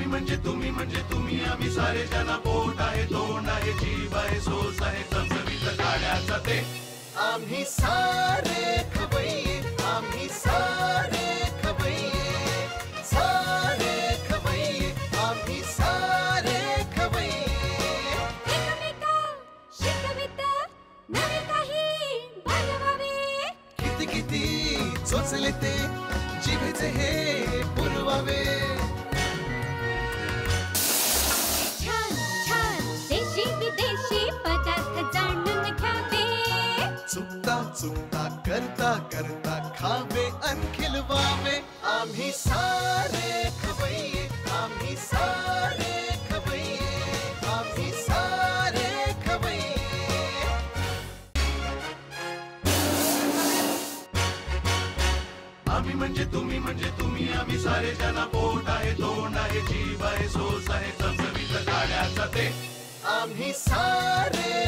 म्हणजे तुम्ही आम्ही सारे जना पोट आहे तोंड आहे जीव आहे सोस आहे चमचमीत खाण्याचा ते आम्ही सारे खवय्ये आम्ही सारे खवय्ये सारे खवय्ये आम्ही सारे खवय्ये एकमेका शिकवित नवे काही बनवावे किती किती चोचले ते जिभेचे हे पुरवावे छान छान देशी विदेशी पदार्थ जाणून घ्यावे चुकता चुकता करता करता खावे अन खिलवावे आम्ही सारे खवय्ये आम्ही सारे खवय्ये आम्ही सारे खवय्ये आम्ही म्हणजे तुम्ही आम्ही सारे जना पोट आहे तोंड आहे जीव आहे सोस आहे चमचमीत खाण्याचा ते आम्ही सारे